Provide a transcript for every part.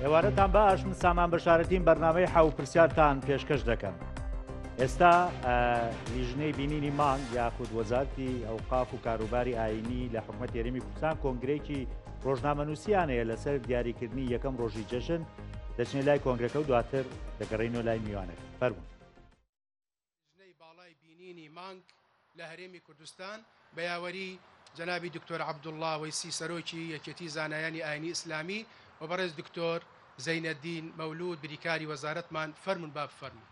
ئێوارەتان باش من سامان بەشارەتیم بەرنامەی حاوپرسیارتان پێشکەش دەکەم. ئێستا لیژنەی بینینی مانگ یاخود وەزارەتی ئەوقاف و کاروباری ئاینی لە حکوومەت یاریمی کوردستان کۆنگرێکی ڕۆژنامەنووسیانەیە لەسەر دیاریکردنی یەکەم ڕۆژی جەژن دەچنێت لای کۆنگرەکە و دواتر دەگەڕێنەوە لای میوانەکە. فەرموون. لیژنەی باڵای بینینی مانگ لە هەرێمی کوردستان بە یاوەری جەنابی دکتۆر عەبدوڵڵا وەیسی سەرۆکی یەکێتی زانایانی ئاینی ئیسلامی و بەڕێز دکتۆر زەینەدین مەولود بریکاری وەزارەتمان فەرمون با بفەرمون.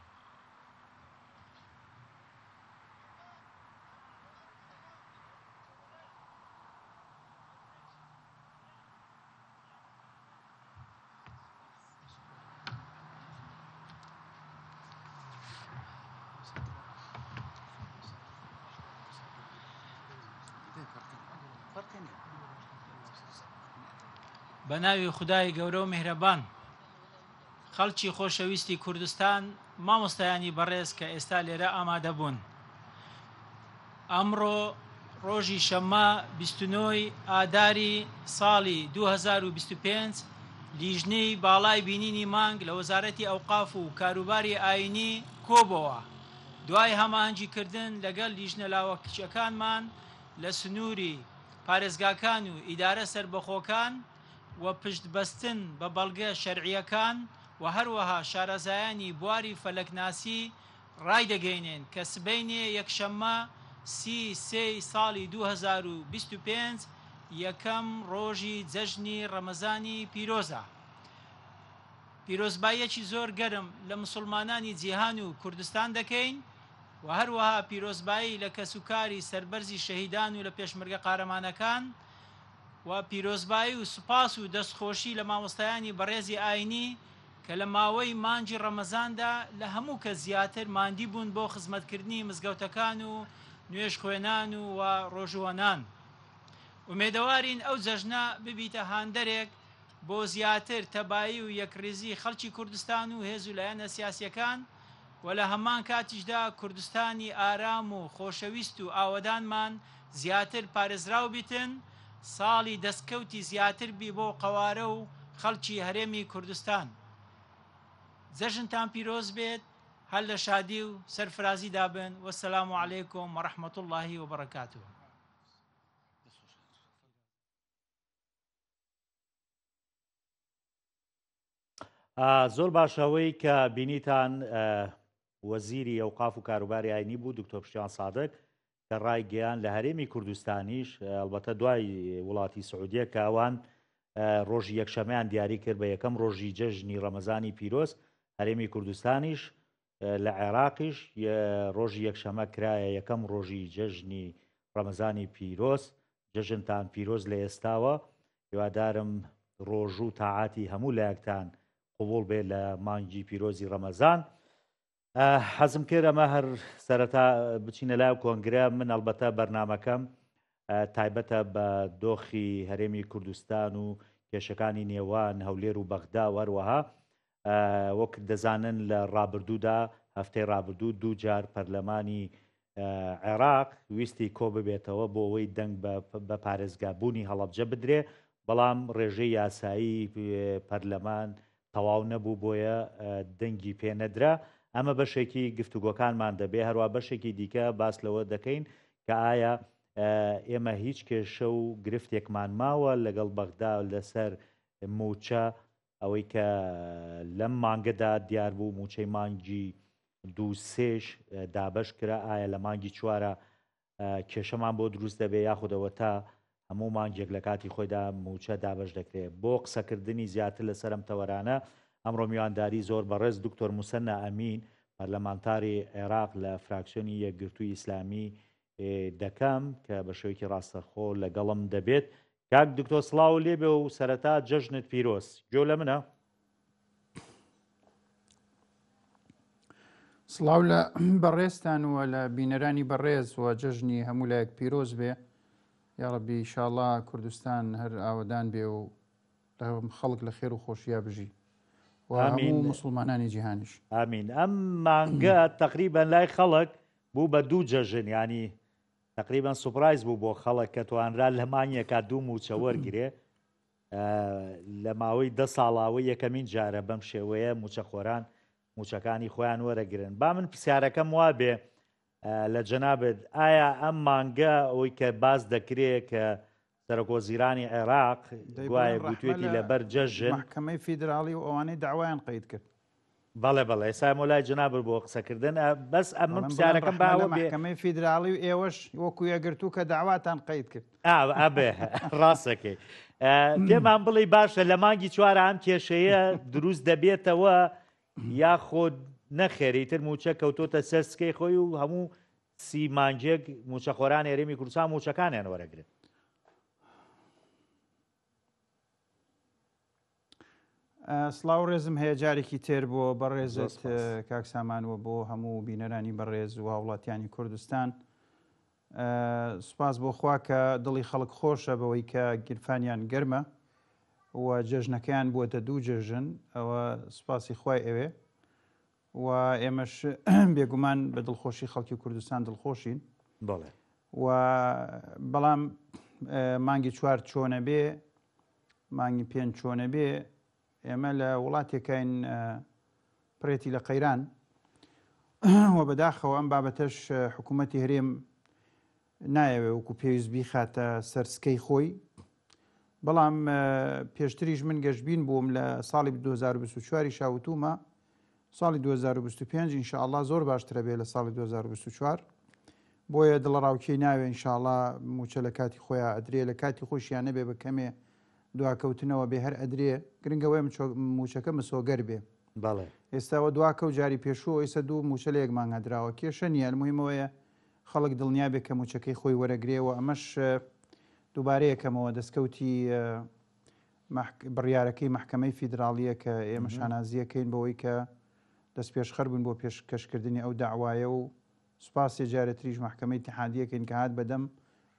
بە ناوی خودای گەورە و میهرەبان، خەڵکی خۆشەویستی کوردستان، مامۆستایانی بەڕێز کە ئێستا لێرە ئامادە بوون. ئەمڕۆ ڕۆژی شەممە 29 ئاداری ساڵی 2025 لیژنەی باڵای بینینی مانگ لە وەزارەتی ئەوقاف و کاروباری ئاینی کۆبەوە دوای هەماهەنگیکردن لەگەڵ لیژنە لاوەکچەکانمان لە سنووری پارێزگاکان و ئیدارە سەربەخۆکان و پشتبەستن بە بەڵگە شەرعیەکان و هەروەها شارەزایانی بواری فەلەکناسی ڕایدەگەینێن کە سبەینێ یەکشەممە 30 ساڵی 2025 یەکەم ڕۆژی جەژنی ڕەمەزانی پیرۆزە. پیرۆزباییەکی زۆر گەرم لە مسلمانانی جیهان و کوردستان دەکەین و هەروەها پیرۆزبایی لە کەسوکاری سەربەرزی شەهیدان و لە پێشمەرگە قارەمانەکان و پیرۆزبایی و سوپاس و دەستخۆشی لە مامۆستایانی بەڕێزی ئاینی کە لە ماوەی مانگی ڕەمەزاندا لە هەموو کە زیاتر ماندی بوون بۆ خزمەتکردنی مزگەوتەکان و نوێژ خوێنان و ڕۆژوانان. ومێدەوارین ئەو جەژنە ببیتە هاندەرێک بۆ زیاتر تەبایی و یەکڕێزی خەڵکی کوردستان و هێز و لایەنە سیاسیەکان و لە هەمان کاتیشدا کوردستانی ئارام و خۆشەویست و ئاوەدانمان زیاتر پارێزراو بیتن، ساڵی دەستکەوتی زیاتر بی بۆ قەوارە و خەڵکی هەرێمی کوردستان. جەژنتان پیرۆز بێت، هەر لە شادی و سەرفرازی دابن. وەسەلام عەلەیکم وەڕەحمەت اللهی وبەڕەکاتوه. زۆر باشەوەی کە بینیتان وەزیری ئەوقاف و کاروباری ئاینی بوو دکتۆر پشتیوان سادق کە ڕایگەیان لە هەرێمی کوردستانیش ئەلبەتە دوای وڵاتی سعودیە کە ئەوان ڕۆژی یەکشەمەیان دیاری کرد بە یەکەم ڕۆژی جەژنی ڕەمەزانی پیرۆز. هەرێمی کوردستانیش لە عێراقیش ڕۆژی یەکشەمە کرایە یەکەم ڕۆژی جەژنی ڕەمەزانی پیرۆز. جەژنتان پیرۆز لە ئێستاوە. هیوادارم ڕۆژ و تاعاتی هەموو لایەکتان قبول بێت لە مانگی پیرۆزی ڕەمەزان. حەزم کرد ئەمە هەر سەرەتا بچینە لای کۆنگرە. من ئەلبەتە بەرنامەکەم تایبەتە بە دۆخی هەرێمی کوردستان و کێشەکانی نێوان هەولێر و بەغدا و هەروەها وەک دەزانن لە ڕابردوودا هەفتەی ڕابردوو دوو جار پەرلەمانی عێراق ویستی کۆ ببێتەوە بۆ ئەوەی دەنگ بە پارێزگابوونی هەڵەبجە بدرێ، بەڵام ڕێژەی یاسایی پەرلەمان تەواو نەبوو بۆیە دەنگی پێ نەدرا. ئەمە بەشێکی گفتوگۆکانمان دەبێ. هەروە بەشێکی دیکە باس لەوە دەکەین کە ئایا ئێمە هیچ کێشە و گرفتێکمان ماوە لەگەڵ بەغدا لەسەر موچە ئەوەی کە لەم مانگەدا دیار بوو موچەی مانگی 2-3 دابش کرا، ئایا لە مانگی 4 کێشەمان بۆ دروست دەبێ یاخودەوە تا هەموو مانگێک لە کاتی خۆیدا موچە دابش دەکرێت. بۆ قسەکردنی زیاتر لەسەر ئەم تەوەرانە ئەمڕۆ میوانداری زۆر بەڕێز دکتۆر موسەنە ئەمین پەرلەمانتاری عێراق لە فراکسیۆنی یەکگرتووی ئیسلامی دەکەم کە بە شێوەیەکی ڕاستەخۆ لەگەڵم دەبێت. کاک دکتۆر سڵاو لێبێ و سەرەتا جەژنت پیرۆز. گوێ لە منە؟ سڵاو لە بەڕێزتان وە لە بینەرانی بەڕێز و جەژنی هەموو لایەک پیرۆز بێ. یا ڕەبی ئینشاڵڵا کوردستان هەر ئاوەدان بێ و خەڵک لە خێر و خۆشییا بژی و هەموو مسلمانانی جیهانیش. ئامین. ئەم مانگە تقریبەن لای خەڵک بوو بە دوو جەژن، ینی تقریبەن سوپرایز بوو بۆ خەڵک کە توانرا لە مانگێکا دوو موچە وەرگرێ. لە ماوەی 10 ساڵاوی یەکەمین جارە بەم شێوەیە موچەخۆران موچەکانی خۆیان وەرەگرن. با من پرسیارەکەم وا بێ لە جەنابێت ئایا ئەم مانگە ئەوەی کە باز دەکرێت کە سەرۆکۆزیرانی عێراق دوایە گوتوێتی لەبەر جەژن محکەمەی فیدراڵی و ئەوانەی داوایان قەید کرد. بەڵێ بەڵێ ئێستا مۆلای جەنابەت بۆ قسەکردن بەس ئەم پرسیارەکەم باوە بێ محکەمەی فیدراڵی و ئێوەش وەکو یەگرتو کە داواتان قەید کرد. ئەبێ ڕاستەکەی پێمان بڵێ باشە لە مانگی چوارە ئەم کێشەیە دروست دەبێتەوە یا خۆ نەخێریتر موچە کەوتۆتە سەر سکەی خۆی و هەموو سی مانجێک موچەخۆران هێرێمی کوردستان موچەکانیان وەرەگرن. سڵاو ڕێزم هەیە جارێکی تێر بۆ بەڕێزت کاک سامانوە بۆ هەموو بینەرانی بەڕێز و هاوڵاتیانی کوردستان. سوپاس بۆ خوا کە دڵی خەڵک خۆشە بەوەی کە گیرفانیان گەرمە و جەژنەکەیان بووەتە دوو جەژن ئەوە سوپاسی خوای ئەوێ و ئێمەش بێگومان بە دڵخۆشی خەڵکی کوردستان دڵخۆشین و بەڵام مانگی چوار چۆنە بێ مانگی پێنج چۆنە بێ ئێمە لە وڵاتێکین پرێتی لە قەیران و بەداخەوە ئەم بابەتەش حکوومەتی هەرێم نایەوێ وەکو پێویست بیخاتە سەرسکەی خۆی. بەڵام پێشتریش من گەشتبین بووم لە ساڵی 2024 شاوتومە ساڵی 2025 ئینشاءالله زۆر باشترە بێ لە ساڵی 2024 بۆیە دڵڕاوکەی ناوێ ئینشاءالله موچە لە کاتی خۆیان ئەدرێ لە کاتی خۆشیان نەبێ بە کەمێ دواکەوتنەوە بێ هەر ئەدرێ گرنگەوەی موچەکە مسۆگەر بێ. ئێستاوە دواکە و جاری پێشوە ئێستا دوو موچە لە یەکمان هەدراوە کێشە نیە الموهیمەوەیە خەڵک دڵنیا بێ کە موچەکەی خۆی وەرەگرێەوە. ئەمەش دووبارەیەکەمەوە دەستکەوتی بڕیارەکەی محکەمەی فیدراڵیە کە ئێمە شانازیەکەین بەوەی کە دەست پێشخەر بوون بۆ پێشکەشکردنی ئەو داوایە و سوپاسی جارێتریش محکەمەی اتحادیەکەین کە هات بەدەم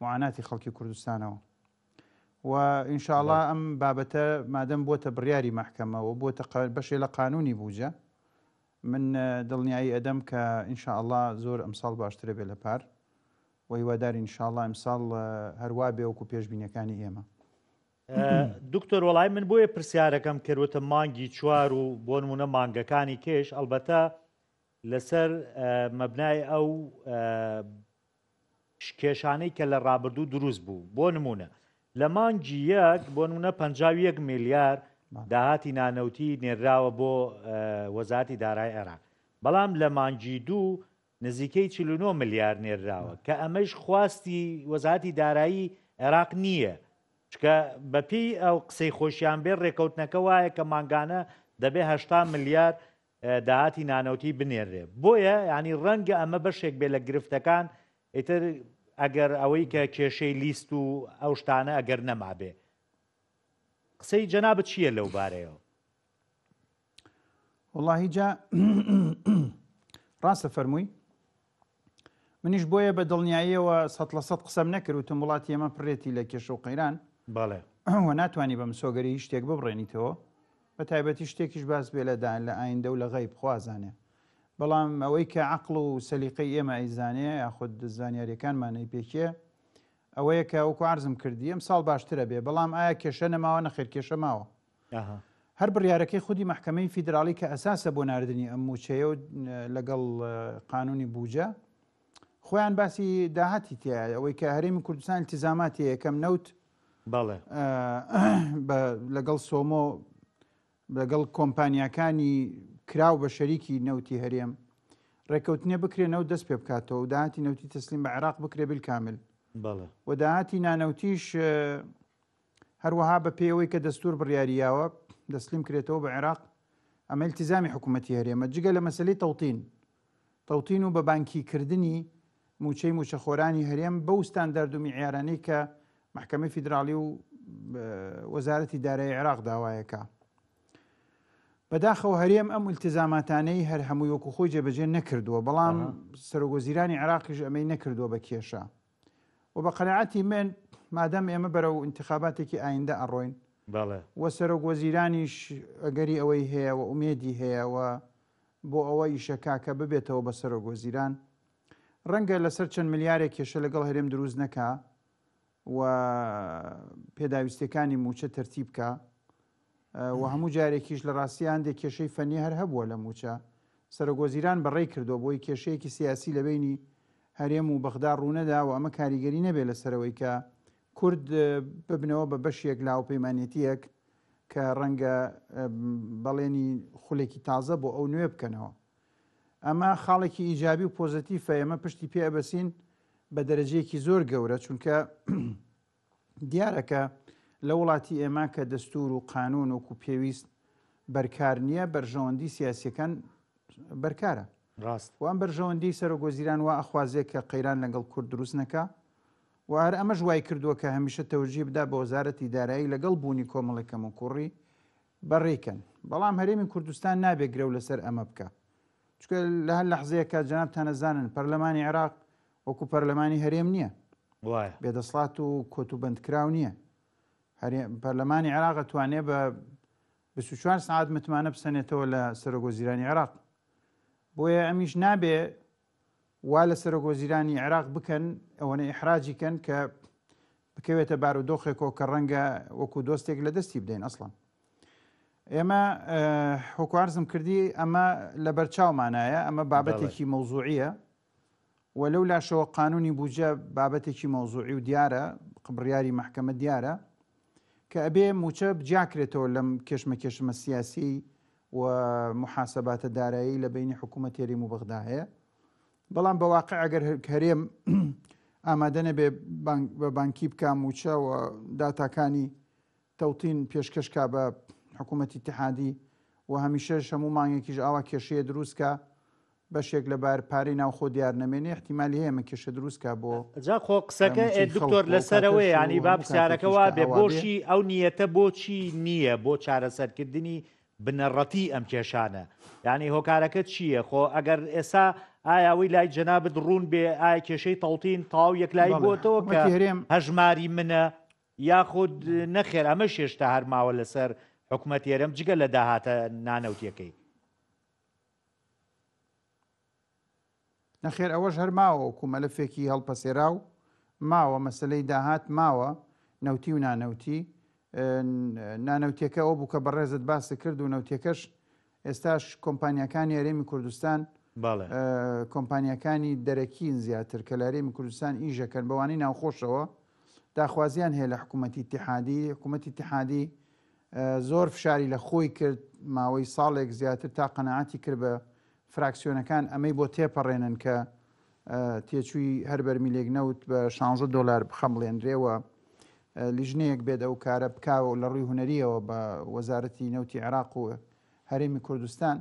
معاناتی خەڵکی کوردستانەوە و ئینشاءالله ئەم بابەتە مادەم بۆتە بڕیاری محکەمەوە بۆتە بەشێ لە قانونی بووجە من دڵنیایی ئەدەم کە ئینشاءالله زۆر ئەمساڵ باشترە بێ لە پار و هیواداری ئینشاءالله ئەمساڵ هەروە بێ وەکو پێشبینیەکانی ئێمە. دکتۆر وەڵای من بۆیە پرسیارەکەم کردوتە مانگی چوار و بۆ نمونە مانگەکانی کێش ئەلبەتە لەسەر مەبنای ئەو کێشانەی کە لە ڕابردوو دروست بوو. بۆ نمونە لە مانگی یەک بۆ نمونە 51 میلیارد داهاتی نانەوتی نێراوە بۆ وەزارەتی دارایی عێراق بەڵام لە مانگی دوو نزیکەی 49 میلیارد نێراوە کە ئەمەش خواستی وەزارەتی دارایی عێراق نییە چکە بەپی ئەو قسەی خۆشیان بێ ڕێکەوتنەکە وایە کە مانگانە دەبێ 80 میلیارد داهاتی نانەوتی بنێرێ. بۆیە ینی ڕەنگە ئەمە بەشێک بێ لە گرفتەکان ئیتر ئەگەر ئەوەی کە کێشەی لیست و ئەو شتانە ئەگەر نەما بێ. قسەی جەنابەت چییە لەو بارەیەوە؟ وەڵاهی جا ڕاستە فەرمووی منیش بۆیە بە دڵنیاییەوە 100% قسەم نەکرد وتم وڵاتی ئێمە پڕێتی لە کێشە و قەیران بەڵێ و ناتوانانی بە مسۆگەری هیچ شتێک ببڕێنیتەوە بە تایبەتی شتێکیش باس بێ لەدان لە ئایندە و لە غەیب خوازانێ. بەڵام ئەوەی کە عەقڵ و سەلیقەی ئێمە ئەیزانێ یاخود زانیاریەکانمانەی پێکێ ئەوەیە کە وەکو عەرزم کردی ئەم ساڵ باشترە بێ بەڵام ئایا کێشە نەماوە نەخێر کێشە ماوە. هەر بڕیارەکەی خودی محکەمەی فیدراڵی کە ئەساسە بۆ ناردنی ئەم موچەیە و لەگەڵ قانونی بووجە خۆیان باسی داهاتی تایە ئەوەی کە هەرێمی کوردستان التیزاماتی یەکەم نەوت لەگەڵ سۆمۆ لەگەڵ کۆمپانیاکانی کراو بە شەریکی نەوتی هەرێم ڕێکەوتنێ بکرێ نەوت دەست پێ بکاتەوە و داهاتی نەوتی تەسلیم بە عێراق بکرێ بالکامل و داهاتی نانەوتیش هەروەها بە پێوەی کە دەستور بڕیاریاوە دەسلیم کرێتەوە بە عێراق ئەمە التیزامی حکوومەتی هەرێمە جگە لە مەسەلەی تەوتین و بە بانکیکردنی موچەی موچەخۆرانی هەرێم بەو ستاندەرد و میعیارانەی کە محکەمەی فیدراڵی و وەزارەتی دارایی عێراق داوایەکە. بەداخەوە هەرێم ئەم التیزاماتانەی هەر هەمووی وەکو خۆی جێبەجێ نەکردووە بەڵام سەرۆکوەزیرانی عێراقیش ئەمەی نەکردووە بە کێشە و بە قەناعەتی من مادەم ئێمە بەرەو انتخاباتێکی ئایندە ئەڕۆین وە سەرۆکوەزیرانیش ئەگەری ئەوەی هەیە و ئومێدی هەیە و بۆ ئەوە ئیشەکاکە ببێتەوە بە سەرۆکوەزیران ڕەنگە لەسەر چەند ملیارێک کێشە لەگەڵ هەرێم دروست نەکا و پێداویستەکانی موچە تەرتیب بکە و هەموو جارێکیش لە ڕاستی هەندێک کێشەی فەنی هەر هەبووە لە موچە سەرۆگۆزیران بەڕێ کردو بۆی کێشەیەکی سیاسی لە بینی هەرێم و بەغدا ڕوونەدا و ئەمە کاریگەری نەبێت لەسەرەوەی کە کورد ببنەوە بە بەشێک لاوپەیمانێتیەک کە ڕەنگە بەڵێنی خولێکی تازە بۆ ئەو نوێ بکەنەوە. ئەمە خاڵێکی ئیجابی و پۆزتیفە ئێمە پشتی پێ ئەبەسین بە دەرەجەیەکی زۆر گەورە چونکە دیارەکە لە وڵاتی ئێمە کە دەستور و قانون وەکو پێویست بەرکار نییە بەرژەوەندی سیاسیەکان بەرکارە. ڕاست وان بەرژەوەندی سەرۆگۆزیران وا ئەخوازێک کە قەیران لەگەڵ کورد دروست نەکە و هەر ئەمەش وای کردووە کە هەمیشە تەوجیه بدا بە وەزارەتی دارایی لەگەڵ بوونی کۆمەڵێکەم و کوڕی بەڕێکەن. بەڵام هەرێمی کوردستان نابێت گرە و لەسەر ئەمە بکە چکە لە هەر لەحزەیەکە جەنابتان ئەزانن پەرلەمانی عێراق وەکو پەرلەمانی هەرێم نییە بێدەسڵات و کۆتوبەندکراو نییە. پەرلەمانی عێراق ئەتوانێت بە 24 سعات متمانە بسەنێتەوە لە سەرۆگۆزیرانی عێراق. بۆیە ئەمیش نابێ وا لە سەرۆگۆزیرانی عێراق بکەن ئەوەنە ئیحراجیکەن کە بکەوێتە بارودۆخێکەوە کە ڕەنگە وەکو دۆستێک لە دەستی بدەین. ئەسڵان ئێمە هۆکوارزم کردی ئەمە لە بەرچاومانایە ئەمە بابەتێکی مەوزوعیە و لەو لاشەوە قانونی بوجە بابەتێکی مەوزوعی و دیارە بڕیاری محکەمە دیارە کە ئەبێ موچە بجاکرێتەوە لەم کێشمە سیاسی و محاسباتە دارایی لە بینی حکوومەت هێرێم و بەغدا هەیە. بەڵام بەواقع ئەگەر هەرێم ئامادە نەبێ بە بانکی بکە موچە و داتاکانی تەوتین پێشکەشکا بە حکوومەتی اتحادی و هەمیشەش هەموو مانگێکیش ئاوا کێشەیە دروستکە بەشێک لە بار پارەی ناوخۆ دیار نەمێنێ احتیمالی هەیە ئەمە کێشە دروستکە بۆ جا خۆ قسەکە دکتۆر لەسەرەوەی ینی با پرسیارەکەەوە بێ بۆشی ئەو نیەتە بۆچی نییە بۆ چارەسەرکردنی بنەڕەتی ئەم کێشانە ینی هۆکارەکە چییە؟ خۆ ئەگەر ئێستا ئایاوی لای جەنابەت ڕوون بێ ئایا کێشەی تەڵتین تاو یەکلای بۆتەوە کە هەژماری منە یاخود نەخێر ئەمە شێشتا هەرماوە لەسەر حکوومەت هێرەم جگە لە داهاتە نانەوتیەکەی. نەخێر ئەوەش هەر ماوە وەکو مەلەفێکی هەڵپەسێرا و ماوە مەسلەی داهات ماوە نەوتی و نانەوتی نانەوتیەکە ئەو بوو کە بەڕێزت باسی کرد و نەوتیەکەش ئێستاش کۆمپانیەکانی هەرێمی کوردستان کۆمپانیەکانی دەرەکین زیاتر کە لە هەرێمی کوردستان ئیژەکەن بەوانەی ناوخۆشەوە داخوازیان هەیە لە حکوومەتی اتحادی. حکوومەتی اتحادی زۆر فشاری لە خۆی کرد ماوەی ساڵێک زیاتر تا قەنەعاتی کرد بە فراکسیۆنەکان ئەمەی بۆ تێپەڕێنن کە تێچووی هەر بەرمیلێک نەوت بە $16 بخەمڵێنرێەوە لیژنەیەک بێت ئەو کارە بکاوە لە ڕووی هوەریەوە بە وەزارەتی نەوتی عێراق و هەرێمی کوردستان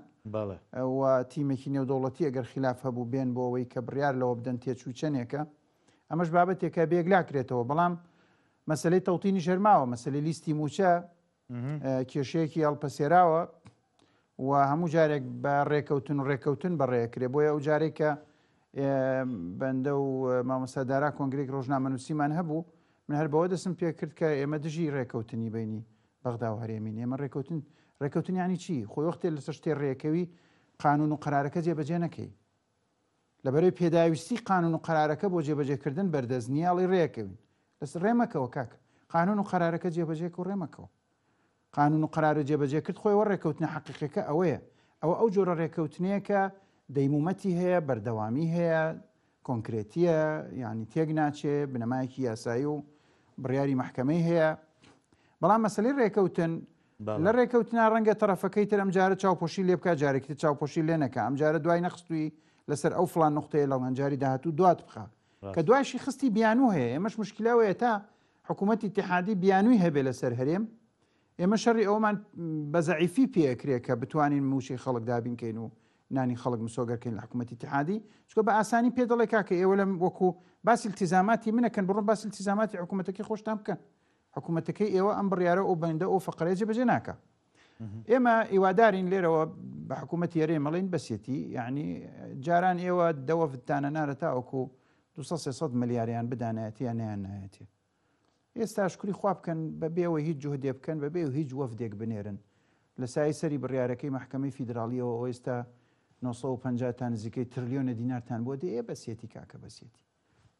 و تیمێکی نێودەوڵەتی ئەگەر خلاف هەبوو بێن بۆ ئەوەی کە بڕیار لەوە بدەن تێچووی چەندێکە ئەمەش بابەتێکە بێگلاکرێتەوە. بەڵام مەسلەی تەوتینی ژەرماوە مەسلەی لیستی موچە کێشەیەکی هەڵپەسێراوە و هەموو جارێک بە ڕێکەوتن بەڕێکرێ. بۆیە ئەو جارێکە بەندە و مامۆستادارا کۆنگرێک ڕۆژنامەنووسیمان هەبوو من هەر بەوە دەسم پێ کرد کە ئێمە دژی ڕێکەوتنی بینی بەغدا و هەرێمین. ئێمە ڕێکەوتن ینی چی؟ خۆی وەختێ لەسەر شتێ ڕێکەوی قانون و قەرارەکە جێبەجێ نەکەی لەبەرەوەی پێداویستی قانون و قەرارەکە بۆ جێبەجێکردن بەردەستنیاڵی ڕێکەوین لەسەر ڕێمەکەوە کاک قانون و قەرارەکە جێبەجێک و ڕێمەکەوە قانون و قەرارە جێبەجێ کرد خۆی وە ڕێکەوتنە حەقیقەکە ئەوەیە ئەو جۆرە ڕێکەوتنەیەکە دەیمومەتی هەیە بەردەوامی هەیە کۆنکرێتیە ینی تێک ناچێ بنەمایەکی یاسایی و بڕیاری محکەمەی هەیە. بەڵام مەسلەی ڕێکەوتن لە ڕێکەوتنا ڕەنگە تەرەفەکەی تر ئەمجارە چاوپۆشی لێ بکە جارێکی چاوپۆشی لێ نەکە ئەمجارە دوای نەخستووی لەسەر ئەو فڵان نقطەیە لەو هەنجاری داهاتوو دوات بخە کە دوایشی خستی بیانوو هەیە. ئێمەش مشکلاوەیە تا حکوومەتی اتحادی بیانووی هەبێ لەسەر هەرێم ئێمە شەڕی ئەومان بە زەعیفی پێکرێت کە بتوانین موشی خەڵک دابینکەین و نانی خەڵک مسۆگەرکەین لە حکوومەتی اتحادی چکە بە ئاسانی پێ دەڵێ کاکە ئێوە لەم وەکو باسی التیزاماتی منەکەن بڕۆن باسی التیزاماتی حکوومەتەکەی خۆشتان بکەن حکوومەتەکەی ئێوە ئەم بڕیارە ئەو بەندە ئەو فەقەرەیە جێبەجێ ناکە. ئێمە ئیوادارین لێرەوە بە حکوومەتی هەرێم مەڵین بەسێتی یعنی جاران ئێوە دەوەفتانە نارە تاوەکو 200 ملیاریان بدانایەتی یان نیانایەتی. ئێستا شکری خوا بکەن بەبێەوە هیچ جوهدێ بکەن بەبێ و هیچ وەفدێک بنێرن لە سای سەری بڕیارەکەی محکەمەی فیدراالیەوە ئێستا 950 نزیکەی تریلیۆنە دینارتان بۆ دێ بەسێتی کاکە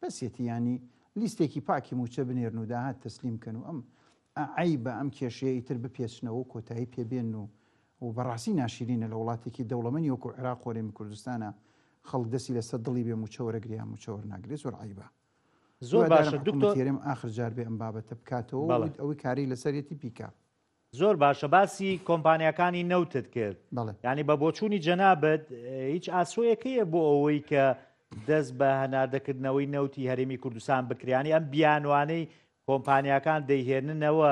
بەسێتی ینی لیستێکی پاکی موچە بنێرن و داهات تەسلیمکەن و ئەم عیب بە ئەم کێشەیە ئیتر بپێچنەوە و کۆتایی پێبێن و بەڕاستی ناشرینە لە وڵاتێکی دەوڵەمەندی وەکو عێراق و هەرێمی کوردستانە خەڵک دەستی لەسەر دڵی بێ موچە وەرەگریا موچە وەرناگرێت زۆر عیبە. زۆر باشە دکتۆر آخر جار بێ ئەم بابەتە بکاتەوە ئەوەی کاری لەسەرەتی پیکە. زۆر باشە باسی کۆمپانیەکانی نەوتت کرد ینی بە بۆچوونی جەنابەت هیچ ئاسۆیەکەیە بۆ ئەوەی کە دەست بە هەناردەکردنەوەی نەوتی هەرێمی کوردستان بکریانی ئەم بیانوانەی کۆمپانیەکان دەیهێننەوە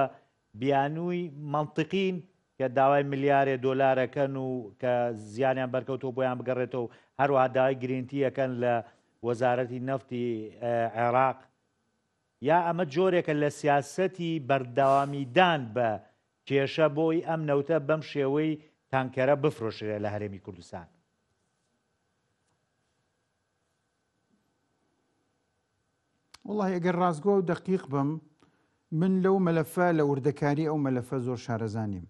بیانووی منطقین کە داوای ملیارێ دۆلارەکەن و کە زیانیان بەرکەوتەوە بۆیان بگەڕێتەوە هەروەها داوای گرنتیەکەن لە وەزارەتی نەفتی عێراق یا ئەمە جۆرێکە لە سیاسەتی بەردەوامیدان بە کێشە بۆی ئەم نەوتە بەم شێوەی تانکەرە بفرۆشرێ لە هەرێمی کوردستان. وڵی ئەگەر ڕازگۆ و دەقیق بم من لەو مەلەفە لە وردەکاری ئەو مەلەفە زۆر شارەزانیم.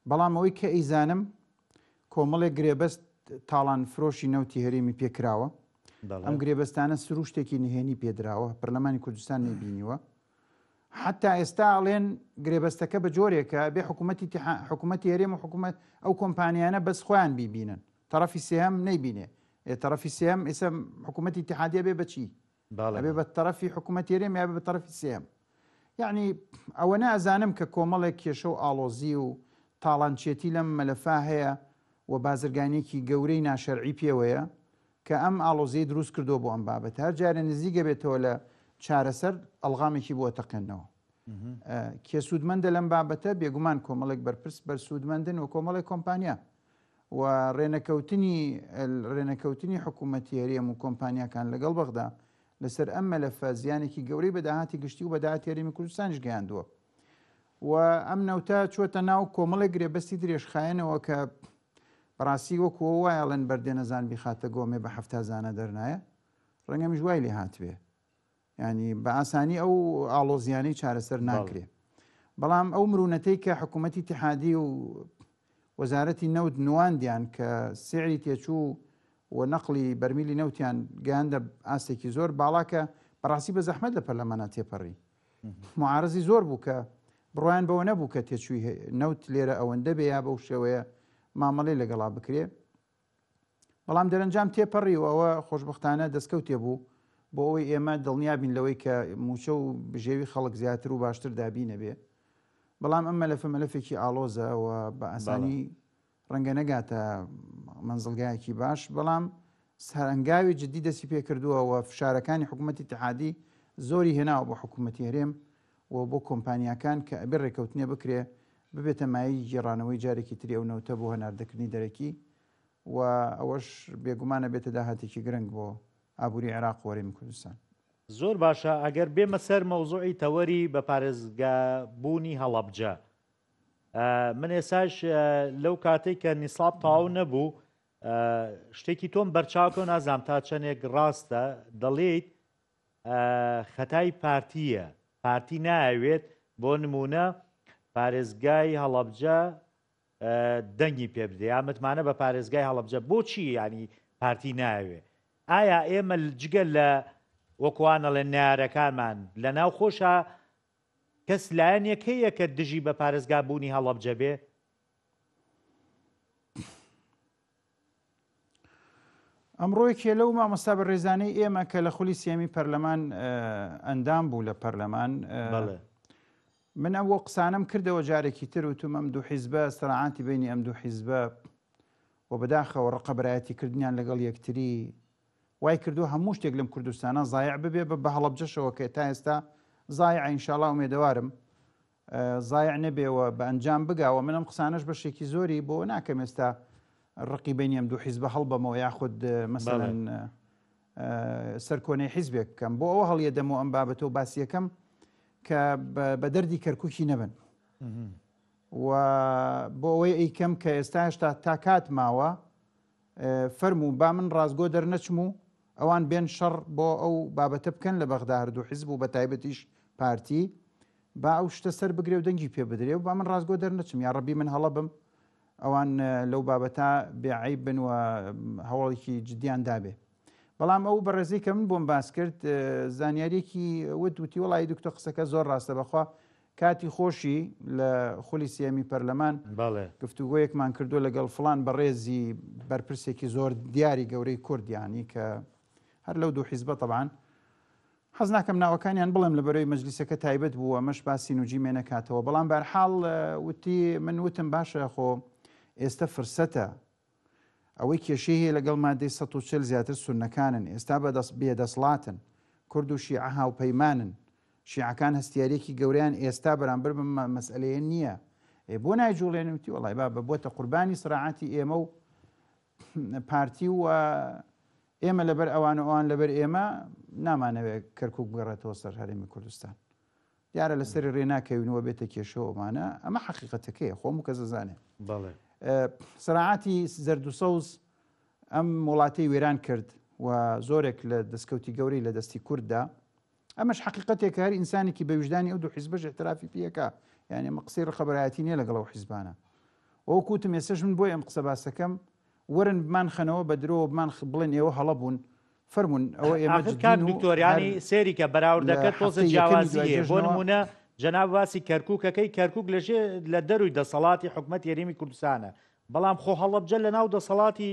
بەڵام ئەوەی کە ئەیزانم کۆمەڵێک گرێبەست تاڵان فرۆشی نەوتی هەرێمی پێکراوە. ئەم گرێبەستانە سروشتێکی نهێنی پێدراوە پەرلەمانی کوردستان نەبینیوە. حتا ئێستا ئەڵێن گرێبەستەکە بە جۆرێکە بێ حکوومەتی هەرێم و حکوومەت ئەو کۆمپانیانە بەس خۆیان بیبینن تەرەفی سێهم نەیبینێ تەرەفی سێهم ئێستا حکوومەتی اتحادیە بێ بەچی ئەبێ بە تەرەفی حکوومەتی هەرێم یا بە تەرەفی سێهم. یعنی ئەوە نازانم کە کۆمەڵێک کێشە و ئاڵۆزی و تاڵانچێتی لەم مەلەفا هەیە و بازرگانێکی گەورەی ناشەرعی پێوەیە کە ئەم ئاڵۆزیی دروست کردو بۆ ئەم بابەت هەر جارە نزیگە بێتەوە لە چارەسەر ئەلغامێکی بۆ تەقێنەوە. کێ سوودمەندە لەم بابەتە بێگومان کۆمەڵێک بەرپرس بەر سوودمەندن و کۆمەڵێک کۆمپانیا و ڕێنەکەوتنی حکوومەتی هەرێم و کۆمپانیاکان لەگەڵ بەغدا لەسەر ئەم مەلەفە زیانێکی گەورەی بەداهاتی گشتی و بەداهاتی هەرێمی کوردستانیش گەیاندووە و ئەم نەوتە چۆتە ناو کۆمەڵێک گرێبەستی درێژخایەنەوە کە بەڕاستی وەکووە وایەڵێن بەردێنەزان بیخاتە گۆمێ بە هەفتازانە دەرنایە ڕەنگە میژوای لێ هاتوێ ینی بە ئاسانی ئەو ئاڵۆزیانەی چارەسەر ناکرێ. بەڵام ئەو مرونەتەی کە حکوومەتی اتحادی و وەزارەتی نەوت نواندیان کە سعری تێچوو و نەقلی بەرمیلی نەوتیان گەیاندە ئاستێکی زۆر باڵاکە بەڕاستی بە زەحمەت لە پەرلەمانە تێپەڕی. معارەزی زۆر بوو کە بڕوایان بەوە نەبوو کە تێچووی نەوت لێرە ئەوەندە بێ یا بەو شێوەیە مامەڵەی لەگەڵا بکرێ. بەڵام دەرەنجام تێپەڕی و ئەوە خۆشبەختانە دەستکەوتێ بوو بۆ ئەوەی ئێمە دڵنیابین لەوەی کە موچە و بژێوی خەڵک زیاتر و باشتر دابینە بێ. بەڵام ئەم مەلەفێکی ئاڵۆزە و بە ئاسانی ڕەنگە نەگاتە منزڵگایەکی باش بەڵام سەرنگاوی جددی دەستی پێکردووە و فشارەکانی حکوومەتی اتحادی زۆری هێناوە بۆ حکوومەتی هەرێم و بۆ کۆمپانیەکان کە ئەبێ ڕێکەوتنیە بکرێ ببێتە مایی گێڕانەوەی جارێکی تری ئەو نەوتە بۆ هەناردەکردنی دەرەکی و ئەوەش بێگومانە بێتە داهاتێکی گرنگ بۆ ئابووری عێراق و هەرێمی کوردستان. زۆر باشە ئەگەر بێمە سەر مەوزوعی تەوەری بە پارێزگابوونی هەڵەبجە من ئێساش لەو کاتێک کە نیساب تەواو نەبوو شتێکی تۆم بەرچاوکە و نازام تا چەندێک ڕاستە دەڵێیت خەتای پارتیە پارتی نایەوێت بۆ نمونە پارێزگای هەڵەبجە دەنگی پێ بدێ یا متمانە بە پارێزگای هەڵەبجە بۆچی ینی پارتی نایەوێ ئایا ئێمە جگە لە وەکوانە لە نارەکانمان لە ناو خۆشە کەس لایەنێکەیە کە دژی بە پارێزگابوونی هەڵەبجە بێ؟ ئەمڕۆیەکێ لەو مامۆستا بە ڕێزانەی ئێمە کە لە خولی سێمی پەرلەمان ئەندام بوو لە پەرلەمان من ئەم بۆ قسانم کردەوە جارێکی تر وتم ئەم دوو حیزبە سەراعاتی بینی ئەم دوو حیزبە و بەداخەوە ڕقەبەرایەتی کردنیان لەگەڵ یەکتری وای کردو هەموو شتێک لەم کوردستانە زایع ببێ بە هەڵەبجەشەوە کە تا ئێستا زایع ئینشاءڵڵا ئومێدەوارم زایع نەبێەوە بە ئەنجام بگاوە منم قسانش بەشێکی زۆری بۆ ناکەم ئێستا ڕقی بینی ئەم دوو حیزبە هەڵبەمەوە یاخود مەسەڵەن سەرکۆنەی حیزبێک بکەم بۆ ئەوە هەڵیەدەمەوە ئەم بابەتەوە باسیەکەم کە بە دەردی کەرکووکی نەبن و بۆ ئەوەی ئەیکەم کە ئێستا هێشتا تا کات ماوە فەرموو با من ڕازگۆ دەرنەچم و ئەوان بێن شەڕ بۆ ئەو بابەتە بکەن لە بەغدا هەردوو حیزب و بە تایبەتیش پارتی با ئەو شتە سەر بگرێ و دەنگی پێ بدرێ و با من ڕازگۆ دەرنەچم یا ڕەبی من هەڵە بم ئەوان لەو بابەتە بێعیب بن و هەوڵێکی جدیان دابێ بەڵام ئەو بەڕێزی کە من بۆم باس کرد زانیاریەکی وتی وڵی دکتۆر قسەکە زۆر ڕاستە بەخوا کاتی خۆشی لە خولی سێمی پەرلەمان گفتوگۆیەکمان کردو لەگەڵ فڵان بەڕێزی بەرپرسێکی زۆر دیاری گەورەی کوردیانی کە هەر لەو دوو حیزبە طبعاً حەز ناکەم ناوەکانیان بڵێم لەبەرەوەی مەجلیسەکە تایبەت بووە مەش باسی نوجی مێنەکاتەوە بەڵام بەرحاڵ وتی من وتم باشە خۆ ئێستا فرسەتە ئەوەی کێشەی هەیە لەگەڵ مادەی 140 زیاتر سونەکانن ئێستا بێدەسڵاتن کورد و شیعە هاوپەیمانن شیعەکان هەستیارێکی گەوریان ئێستا بەرامبەر بە مەسئلەیە نییە بۆ نایجوڵێنوتی وڵای با ببووتە قوربانی سراعەتی ئێمە و پارتی و ئێمە لەبەر ئەوان لەبەر ئێمە نامانەوێت کەرکووک بگەڕێتەوە سەر هەرێمی کوردستان دیارە لەسەر ڕێناکەوینەوە بێتە کێشەوەمانە ئەمە حەقیقەتەکەیە خۆم و کە زانێ سراعەتی زەرد و سەوز ئەم وڵاتەی وێران کرد و زۆرێک لە دەستکەوتی گەورەی لە دەستی کورددا ئەمەش حقیقەتێک هەر ئینسانێکی بە وجدانی ئەو دوو حیزبەش احترافی پێەکە یعنی ئەمە قسەی ڕخەبەرایەتی نییە لەگەڵ ئەو حیزبانە ئەو کووتم ێستش من بۆی ئەم قسە باسەکەم ورن بمان خەنەوە بە درۆ بمان بڵێن ئێوە هەڵە بوون فەرمونون ئەوە ئێمە دکتۆریانی سێری کە بەراوردەکەت تۆزە جیاوازیە بۆ نمونە جەناب باسی کەرکووکەکەی کەرکووک لە دەروی دەسەڵاتی حکومەت یاریمی کوردستانە بەڵام خۆ هەڵەبجە لە ناو دەسەڵاتی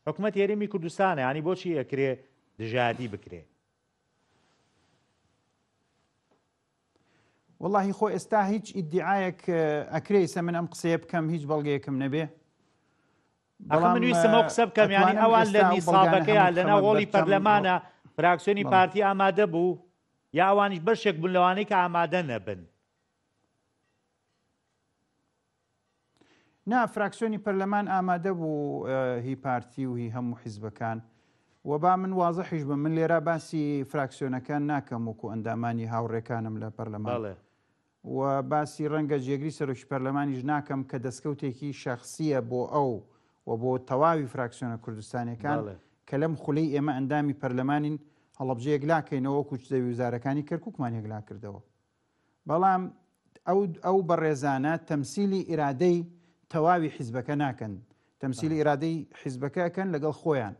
حکومەت یاریمی کوردستانە ینی بۆچی ئەکرێ دژادی بکرێ واللهی خۆ ئێستا هیچ ئیدعایەک ئەکرێسە من ئەم قسەیە بکەم هیچ بەڵگەیەکم نەبێ من ویستمەوە قسە بکەم ینی ئەوان لە نیسابەکەیان لە ناوەڵی پەرلەمانە فراکسیۆنی پارتی ئامادە بوو یا ئەوانیش بەشێک بوون لەوانەی کە ئامادە نەبن نا فراکسیۆنی پەرلەمان ئامادە بوو هی پارتی و هی هەموو حیزبەکان و با من وازەحیش بم من لێرە باسی فراکسیۆنەکان ناکەم وەکو ئەندامانی هاوڕێکانم لە پەرلەمان و باسی ڕەنگە جێگری سەرۆکی پەرلەمانیش ناکەم کە دەستکەوتێکی شەخصیە بۆ ئەو و بۆ تەواوی فراکسیۆنە کوردستانیەکان کە لەم خولەی ئێمە ئەندامی پەرلەمانین هەڵەبجەیەک لاکەینەوە وەکو چدەوی وزارەکانی کەرکووکمان یەکلا کردەوە بەڵام ئەو بەڕێزانە تەمسیلی ئیرادەی تەواوی حیزبەکە ناکەن تەمسیلی ئیرادەی حیزبەکەکەن لەگەڵ خۆیان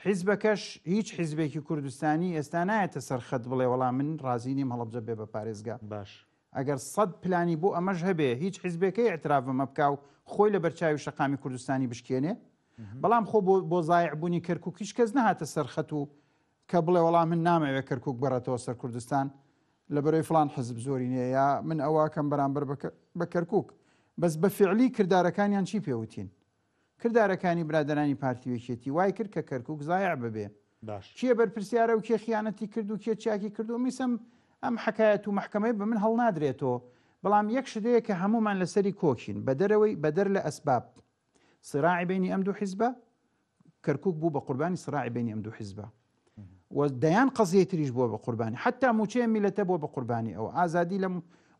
حیزبەکەش هیچ حیزبێکی کوردستانی ئێستا نایەتە سەرخەت بڵێ وەڵام من ڕازی نیم هەڵەبجە بێ بە پارێزگا باش ئەگەر 100 پلانی بۆ ئەمەش هەبێ هیچ حیزبەکەی اعترافمە بکا و خۆی لە بەرچاوی شەقامی کوردستانی بشکێنێ بەڵام خۆ بۆ زایعبوونی کەرکووک هیچ کەس نەهاتە سەرخەت و کە بڵێ وەڵام من نامەوێت کەرکووک بەڕێتەوە سەر کوردستان لە بەرەوەی فڵان حزب زۆری نییە یا من ئەوواکەم بەرامبەر بە کەرکووک بەس بە فعلی کردارەکانیان چی پێوتین کردارەکانی برادرانی پارتیوەکێتی وای کرد کە کەرکووک زایع ببێ کێ بەرپرسیارە و کێ خیانەتی کرد و کێ چاکی کرد و میسم ئەم حکایەت و محکەمەی بە من هەڵ نادرێتەوە بەڵام یەک شتەیە کە هەمومان لەسەری کۆکین بەدەر لە ئەسباب سراعی بینی ئەم دوو حیزبە کەرکووک بوو بە قوربانی سراعی بینی ئەم دوو حیزبە و دەیان قەزیە تریش بووە بە قوربانی حتا موچەیە میلەتە بووە بە قوربانی ئەوە ئازادی لە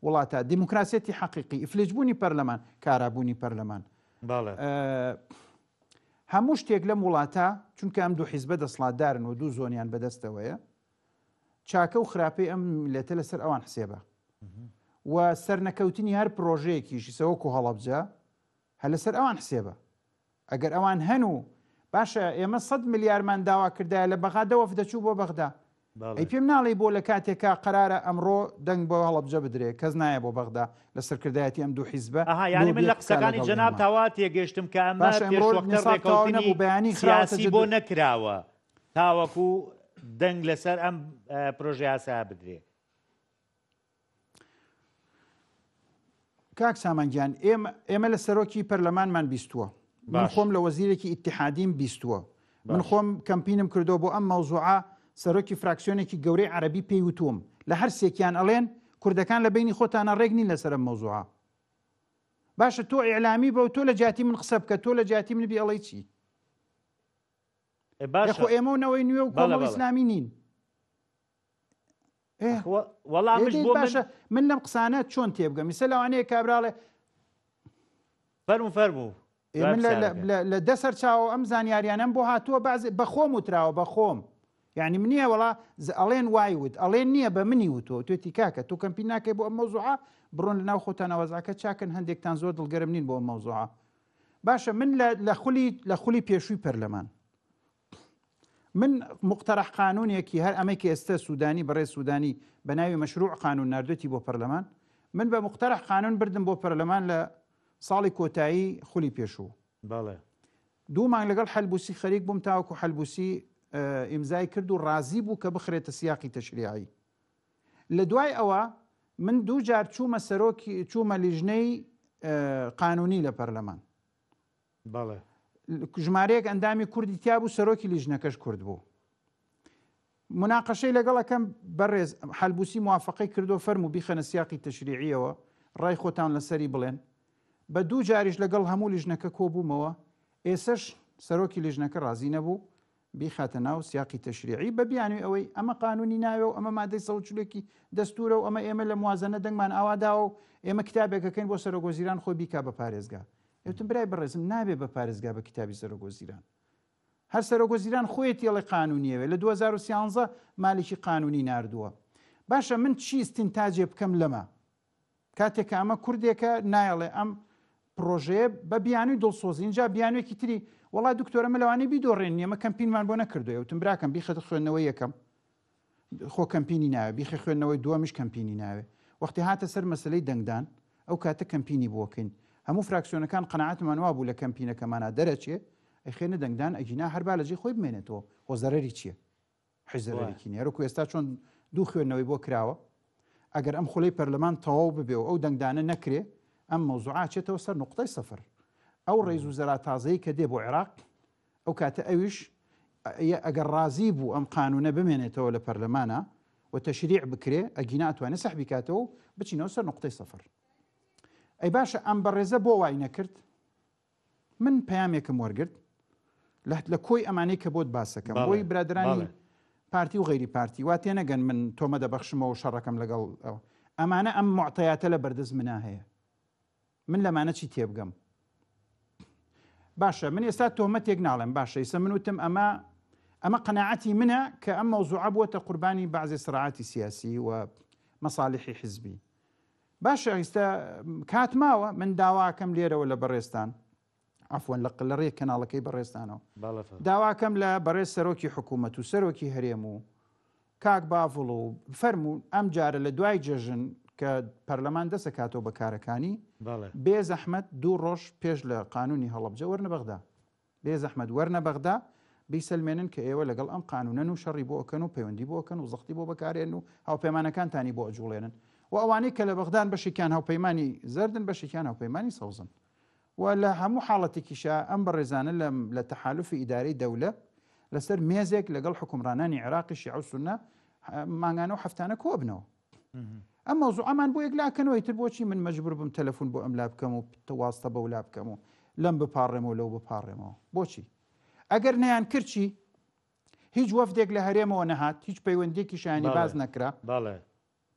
وڵاتە دیموکراسێتی حەقیقی ئیفلێجبوونی پەرلەمان کارابوونی پەرلەمان هەموو شتێک لەم وڵاتە چونکە ئەم دوو حیزبە دەسڵاتدارن و دوو زۆنیان بەدەستەوەیە چاکە و خراپەی ئەم میلەتە لەسەر ئەوان حسێبە و سەرنەکەوتنی هەر پرۆژەیەکیشی سەوەکو هەڵەبجە هە لەسەر ئەوان حسێبە ئەگەر ئەوان هەن و باشە ئێمە 100 ملیارمان داوا کردایە لە بەغادەوە دەچوو بۆ بەغدا ئەی پێم ناڵی بۆ لە کاتێکا قەرارە ئەمڕۆ دەنگ بۆ هەڵەبجە بدرێ کەس نایە بۆ بەغدا لە سەرکردایەتی ئەم دوو حیزبە ینی من لە قسەکانی جەناب تاوا تێگەشتم کە ئەمە پێشوەکتەڕێکەوتنی سیاسی بۆ نەکراوە تاوەکو دەنگ لەسەر ئەم پرۆژه یاسا بدرێ کاک سامانگیان ئێمە لە سەرۆکی پەرلەمانمان بیستووە من خۆم لە وەزیرێکی ئیتحادیم بیستووە من خۆم کەمپینم کردو بۆ ئەم مەوزوعە سەرۆکی فراکسیۆنێکی گەورەی عەرەبی پێی وتووم لە هەر سێکیان ئەڵێن کوردەکان لە بینی خۆتانە ڕێک نین لەسەر ئەم مەوزوعە باشە تۆ ئیعلامی بە و تۆ لە جاتی من قسە بکە تۆ لە جاتی من بی ئەڵەی چی خۆ ئێمە و نەوەی نوێ و کۆمەڵ ئیسلامی نین باشە من لەم قسانە چۆن تێبگەم میسە لەوانەیە کابراڵێ فەرموو من لە دەسەر چاوە ئەم زانیاریانم بۆ هاتووە بە خۆم وتراوە بە خۆم یعنی منیە وڵا ئەڵێن وایوت ئەڵێن نییە بە منی وتۆ توێتی کاکە تۆ کەمپی ناکەی بۆ ئەم مەوزوعە بڕۆن لە ناو خۆتانەوەزاکە چاکن هەندێکتان زۆر دڵگەرم نین بۆ ئەم مەوزوعە باشە من لە خولی پێشووی پەرلەمان من مقترح قانونێکی هەر ئەمەی کە ئێستا سوودانی بەڕێ سوودانی بە ناوی مەشروع قانون نردوێتی بۆ پەرلەمان من بە مقترح قانون بردم بۆ پەرلەمان لە ساڵی کۆتایی خولی پێشوو بەڵێ 2 مانگ لەگەڵ حەلبوسی خەریک بووم تاوەکو حەلبوسی ئیمزای کرد و ڕازی بوو کە بخرێتە سیاقی تەشریعی لە دوای ئەوە من 2 جار چوومە لیژنەی قانونی لە پەرلەمان بەڵێ ژمارەیەک ئەندامی کوردی تیا بوو سەرۆکی لیژنەکەش کورد بوو مناقەشەی لەگەڵەکەم بەڕێز حەلبوسی موافقەی کردو فەرموو بیخەنە سیاقی تەشریعیەوە ڕای خۆتان لەسەری بڵێن بە 2 جاریش لەگەڵ هەموو لیژنەکە کۆبوومەوە ئێسش سەرۆکی لیژنەکە ڕازی نەبوو بیخاتە ناو سیاقی تەشریعی بە بیانوی ئەوەی ئەمە قانونی ناوێ و ئەمە مادەی 140 دەستورە و ئەمە ئێمە لە موازنە دەنگمان ئاواداوە و ئێمە کتابێکەکەین بۆ سەرۆکوەزیران خۆی بیکا بە پارێزگا ئێوتم برای بەڕێزم نابێ بە پارێزگا بە کتابی سەرۆکوەزیران هەر سەرۆکوەزیران خۆیەتی ئەڵێ قانونیەوێ لە 2013 مالێکی قانونی ناردووە باشە من چی استینتاجێ بکەم لەمە کاتێکە ئەمە کوردێکە نایڵێ ئەم پرۆژەیە بە بیانوی دڵسۆزی اینجا بیانوێکی تری وڵای دکتۆرە مە لەوانەیە بیدۆڕێن ئێمە کەمپینمان بۆ نەکردووە وتم براکەم بیخەتە خوێندنەوەی یەکەم خۆ کەمپینی ناوێ بیخە خوێندنەوەی دووەمیش کەمپینی ناوێ وەختی هاتە سەر مەسلەی دەنگدان ئەو کاتە کەمپینی بۆکەین هەموو فراکسیۆنەکان قەناعەتمان وا بوو لە کەمپینەکەمانە دەرەچێ ئەخێنە دەنگدان ئەگینا هەر با لەجێ خۆی بمێنێتەوە هۆ زەرەری چییە حیزەرێکی نیە ڕووکو ئێستا چۆن 2 خوێندنەوەی بۆ کراوە ئەگەر ئەم خولەی پەرلەمان تەواو ببێ و ئەو دەنگدانە نەکرێ ئەم مەوزوعە چێتەوە سەر نقطەی سەفر ئەو ڕێز و زەرا تازەی کە دێ بۆ عێراق ئەو کاتە ئەویش ئەگەر ڕازی بوو ئەم قانونە بمێنێتەوە لە پەرلەمانە و تەشریع بکرێ ئەگینا ئەتوانێت سەحبی کاتەوە بچینەوە سەر نقطەی سەفر ئەی باشە ئەم بەڕێزە بۆ وای نەکرد من پەیامێکم وەرگرت لە کۆی ئەمانەی کە بۆت باسەکەم بۆی برادرانی پارتی و غیری پارتی وا تێنەگەن من تۆمە دەبەخشمەوە شەڕەکەم لەگەڵ ئەمانە ئەم معتەیاتە لە بەردەست منا هەیە من لەمانە چی تێبگەم باشە من ئێستا تۆمەتێک ناڵێم باشە ئێستا من وتم ئەمە قەناعەتی منە کە ئەم مەوزوعە بووەتە قوربانی بەعزێ سرعاتی سیاسی و مەصالحی حزبی باشە ئێستا کات ماوە من داواکەم لێرەوە لە بەڕێستان عفوان لە ڕێک کەناڵەکەی بەڕێستانەوە داواکەم لە بەڕێز سەرۆکی حکوومەت و سەرۆکی هەرێم و کاک باڤڵ و فەرموو ئەم جارە لە دوای جەژن کە پەرلەمان دەسەکاتەوە بە کارەکانی بێ زەحمەت 2 ڕۆژ پێش لە قانونی هەڵەبجە وەرنە بەغدا بێ زەحمەت وەرنە بەغدا بیسەلمێنن کە ئێوە لەگەڵ ئەم قانونەن و شەڕی بۆ ئەکەن و پەیوەندی بۆ ئەکەن و زەختی بۆ بەکارێن و هاوپەیمانەکانتانی بۆ ئەجوڵێنن و ئەوانەی کە لە بەغدان بەشێکیان هاوپەیمانی زەردن بەشێکیان هاوپەیمانی سەوزن و لە هەموو حاڵەتێکیشا ئەم بەڕێزانە لە تەحالوفی ئیدارەی دەولە لەسەر مێزێک لەگەڵ حکومڕانانی عێراقی شیعە و سونە مانگانە و هەفتانە کۆبنەوە ئەم مەوزوع ئەمان بۆ یەکلاکەنەوەی تر بۆچی من مەجبور بم تەلەفۆن بۆ ئەم لا بکەم و تەواستە بە ولا بکەم و لەم بپاڕێمەوە لەو بپاڕێمەوە بۆچی ئەگەر نەیان کردچی هیچ وەفدێک لە هەرێمەوە نەهات هیچ پەیوەندێکی شایانی باز نەکرا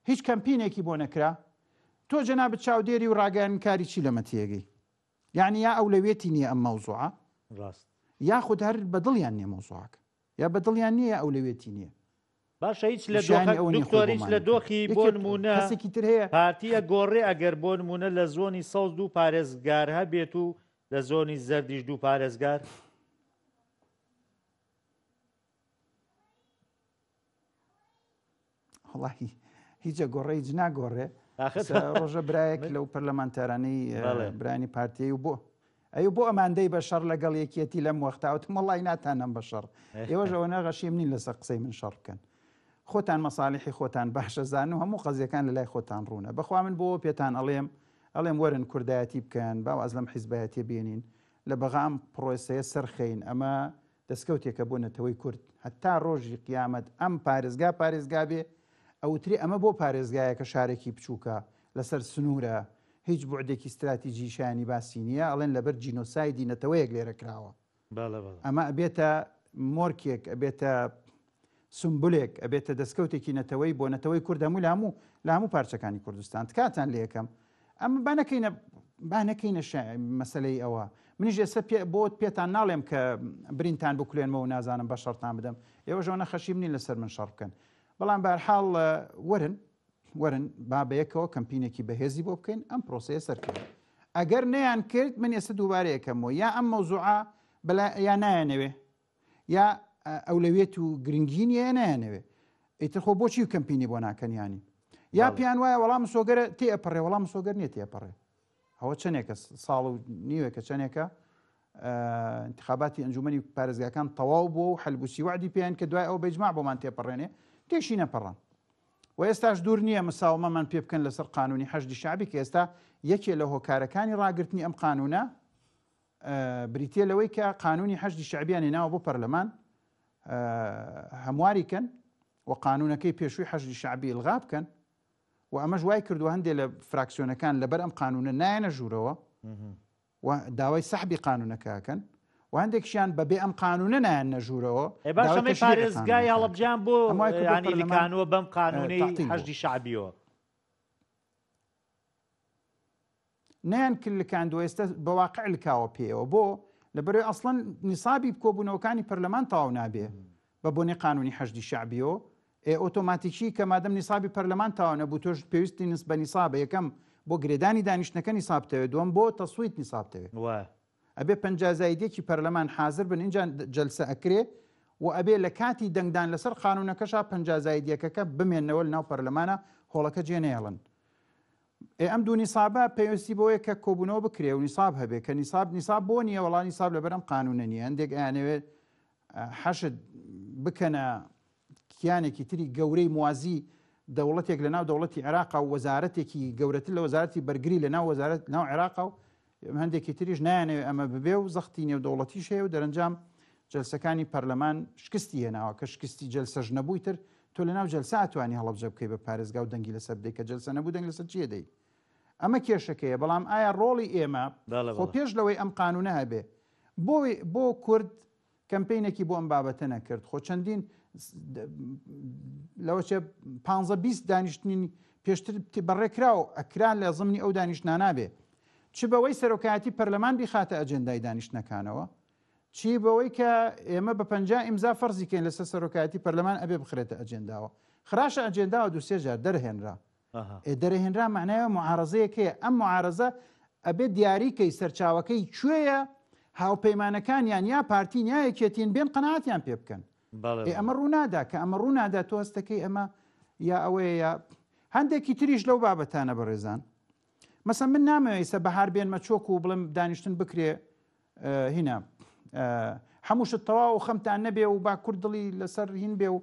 هیچ کەمپینێکی بۆ نەکرا تۆ جەنابەت چاودێری و ڕاگەیاندنکاری چی لەمە تێگەی یعنی یا ئەولەوێتی نییە ئەم مەوزوعە یاخود هەر بەدڵیان نییە مەوزوعەکە یا بەدڵیان نییە ئەولەوێتی نییە باشە هیچ لە دکتۆریش لە دۆخی بۆ نمونە تر هەیە پارتیە گۆڕێ ئەگەر بۆ نمونە لە زۆنی سەوز 2 پارێزگار هەبێت و لە زۆنی زەردیش 2 پارێزگار وڵی هیچە گۆڕێ هیچ ناگۆڕێ ڕۆژە برایەک لەو پەرلەمانتارانەی برانی پارتی و بۆ ئەو بۆ ئەماندەی بە شەڕ لەگەڵ یەکێتی لەم وەختاوت مەڵی ناتانم بە شەڕ ئێوە ژەوە نەغەشیم نین لەسەر قسەی من شەڕ بکەن خۆتان مەساڵحی خۆتان باشە زان و هەموو قەزیەکان لە لای خۆتان ڕوونە بەخوا من بۆ پێتان ئەڵێم وەرن کوردایەتی بکەن باواز لەم حیزبایەتی بێنین لە بەغام پرۆسەیە سەرخەین ئەمە دەستکەوتێکە بۆ نەتەوەی کورد هەتا ڕۆژی قیامەت ئەم پارێزگا بێ ئەوتری ئەمە بۆ پارێزگایەکە شارێکی بچووکە لەسەر سنوورە هیچ بوعدێکی استراتیژی شایانی باسی نییە ئەڵێن لەبەر جینۆسایدی نەتەوەیەک لێرە کراوە ئەمە ئەبێتە مۆرکێک ئەبێتە سمبولێک ئەبێتە دەستکەوتێکی نەتەوەی بۆ نەتەوەی کورد هەموو لە هەموو پارچەکانی کوردستان تکاتان لێ یەکەم ئەمە با نەکەینە مەسلەی ئەوە منیش ئێستا بۆت پێتان ناڵێم کە برینتان بکولێنمەوە و نازانم بە شەڕتان بدەم ئێوە ژەوە خەشیم نین لەسەر من شەڕ بکەن بەڵام بەرحاڵ وەرن با بەیەکەوە کەمپینێکی بەهێزی بۆ بکەین ئەم پرۆسەیە سەرکرد ئەگەر نەیان کرد من ئێستا دووبارە یەکەمەوە یا ئەم مەوزوعە یا نایەنەوێ یا ئەولەوێت و گرنگی نیە نایەنەوێ ئیتر خۆ بۆچی و کەمپینی بۆ ناکەنیانی یا پیان وایە وەڵام سۆگەرە تێپەڕێ وەڵام سۆگەر نیە تێپەڕێ ئەوە چەندێکە ساڵ و نیوێکە چەندێکە انتخاباتی ئەنجومەنی پارێزگاکان تەواو بووە و حەلبوسی وعدی پێیان کە دوای ئەو بەجماع بۆمان تێپەڕێنێ تێشی نەپەڕان و ئێستاش دوور نییە مساومەمان پێ بکەن لەسەر قانونی حەشدی شعبی کە ئێستا یەکێ لە هۆکارەکانی ڕاگررتنی ئەم قانونە بریتە لەوەی کە قانونی حەشدی شعبیان هێناوە بۆ پەرلەمان هەمواریکەن و قانونەکەی پێشووی حەشدی شعبی ئڵغا بکەن و ئەمەش وای کردو هەندێک لە فراکسیۆنەکان لەبەر ئەم قانونە نایەنە ژوورەوە و داوای سەحبی قانونەکەکەن و هەندێکشیان بەبێ ئەم قانونە نایەنە ژوورەوە باشەمە پارێزگای هەڵەبجان بۆ ینی لکانوە بەم قانونەی حەشدی شعبیەوە نیان کلکاندوە ئێستا بەواقع لکاوە پێەوە بۆ لەبەرەوەی ئەسڵەن نیسابی کۆبوونەوەکانی پەرلەمان تەواو نابێ بە بۆنێ قانونی حەشدی شعبیەوە ئۆتۆماتیکی کە مادەم نیسابی پەرلەمان تەواو نەبوو تۆش پێویستی نسبە نیسابە یەکەم بۆ گرێدانی دانیشتەکە نیسابتەوێت دووەم بۆ تەسویت نیسابتەوێت ئەبێ پەنجازایدێکی پەرلەمان حاضر بن اینجا جەلسە ئەکرێ و ئەبێ لە کاتی دەنگدان لەسەر قانونەکەشا پەنجازایدیەکەکە بمێنەوە لە ناو پەرلەمانە هۆڵەکە جێنێڵن ئەم دوو نیسابە پێویستی بۆیە کە کۆبوونەوە بکرێ و نیساب هەبێ کە نیساب بۆ نییە وەڵی نیساب لەبەرم قانونە نیە هەندێک ئەیانەوێت حەشت بکەنە کیانێکی تری گەورەی موازی دەوڵەتێک لە ناو دەوڵەتی عێراق و وەزارەتێکی گەورەتر لە وەزارەتی بەرگری لە ناو وەزارەت ناو عێراق و هەندێکی تریش نایانەوێت ئەمە ببێ و زەختی نێو دەوڵەتیش هەیە و دەرەنجام جەلسەکانی پەرلەمان شکستی هێناوە کە شکستی جەلسەش نەبووی تر تۆ لە ناو جەلسە ئەتوانی هەڵەبجە بکەی بە پارێزگا و دەنگی لەسەر بدەی کە جەلسە نەبوو دەنگ لەسەر چیە دەی ئەمە کێشەکەیە بەڵام ئایا ڕۆڵی ئێمە خۆ پێش لەوەی ئەم قانونە هەبێ بۆ کورد کەمپینێکی بۆ ئەم بابەتە نەکرد خۆ چەندین لەوەچە 15-20 دانیشتنی پێشتر بەڕێکرا و ئەکران لە زمانی ئەو دانیشتانە بێ چ بەوەی سەرۆکایەتی پەرلەمان بیخاتە ئەجەندای دانیشتنەکانەوە چی بەوەی کە ئێمە بە 50 ئیمزا فەرزیکەین لەسەر سەرۆکایەتی پەرلەمان ئەبێ بخرێتە ئەجێنداوە خراشە ئەجێنداوە دووسێ جار دەرهێنرا دەرەهێنرا معنایە معارەزەیەکەیە ئەم معارەزە ئەبێ دیاریکەی سەرچاوەکەی کوێیە هاوپەیمانەکانیان یا پارتین یا یەکێتین بێن قەناعەتیان پێ بکەن ئەمە ڕوونادا کە ئەمە ڕوونادا تۆ هەستەکەی ئەمە یا ئەوەیە یا هەندێکی تریش لەو بابەتانە بەڕێزان مەسەن من نامەوێسە بەهار بێنمە چۆک و بڵم دانیشتن بکرێ هینە هەمووشت تەواو و خەمتان نەبێ و با کورد دڵی لەسەر هین بێ و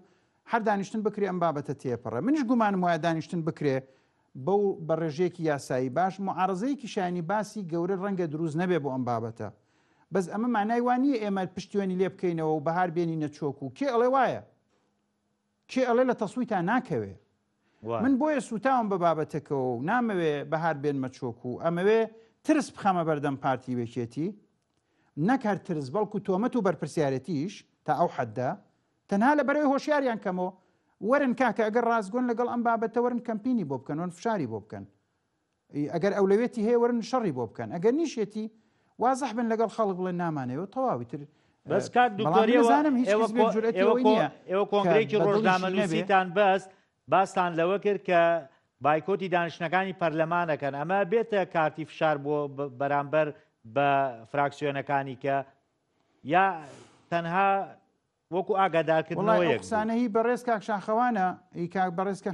هەر دانیشتن بکرێ ئەم بابەتە تێپەڕە منیش گومانم وایە دانیشتن بکرێ بەو بە ڕێژەیەکی یاسایی باش معارەزەیەکی شایانی باسی گەورە ڕەنگە دروست نەبێ بۆ ئەم بابەتە بەس ئەمە مانای وانیە ئێمە پشتیوانی لێ بکەینەوە و بەهار بێنی نەچۆک و کێ ئەڵێ وایە کێ ئەڵێ لە تەسویتان ناکەوێ من بۆیە سوتاوم بە بابەتەکەەوە و نامەوێ بەهار بێنمە چۆک و ئەمەوێ ترس بخەمە بەردەم پارتی وێکێتی نەکار ترس بەڵکو تۆمەت و بەرپرسیارەتیش تا ئەو حەددا تەنها لە بەرەوەی هۆشیاریان کەمەوە وەرن کاکە ئەگەر ڕازگۆن لەگەڵ ئەم بابەتە وەرن کەمپینی بۆ بکەن وەرن فشاری بۆ بکەن ئەگەر ئەولەوێتی هەیە وەرن شەڕی بۆ بکەن ئەگەر نیشێتی وازەح بن لەگەڵ خەڵک بڵێن نامانەوە تەواوی تر بەس کات ئێوە کۆنگرێکی ڕۆژنامە نووسیتان بەست باستان لەوە کرد کە بایکۆتی دانیشتەکانی پەرلەمانەکەن ئەمە بێتە کارتی فشار بۆ بەرامبەر بە فراکسیۆنەکانی کە یا تەنها وەکو ئاگادارکردنەوە قسانەی بەڕێز کاک شاخەوانە کاک بەڕێزکە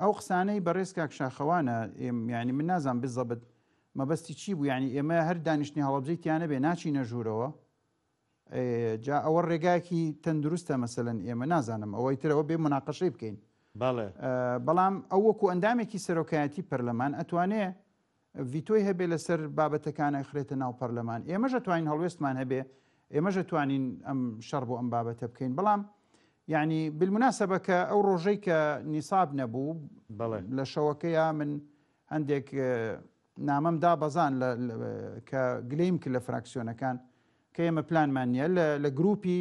ئەو قسانەی بەڕێز کاک شاخەوانە یعنی من نازانم بزەبت مەبەستی چی بوو یعنی ئێمە هەر دانیشتنی هەڵەبجەیتیانە بێ ناچینە ژوورەوە جا ئەوە ڕێگاکی تەندروستە مەسەلەن ئێمە نازانم ئەوەی ترەوە بێ مناقەشەی بکەین بەڵام ئەو وەکو ئەندامێکی سەرۆکایەتی پەرلەمان ئەتوانێ ڤیتۆی هەبێ لەسەر بابەتەکانە خرێتە ناو پەرلەمان ئێمەش ئەتوانین هەڵوێستمان هەبێ ئێمەش ئەتوانین ئەم شەڕ بۆ ئەم بابەتە بکەین بەڵام یعنی بالمناسبە کە ئەو ڕۆژەی کە نیساب نەبوو لە شەوەکەیە من هەندێک نامەم دا بەزان کە گلەیم کرد لە فراکسیۆنەکان کە ئێمە پلانمان نییە لە گروپی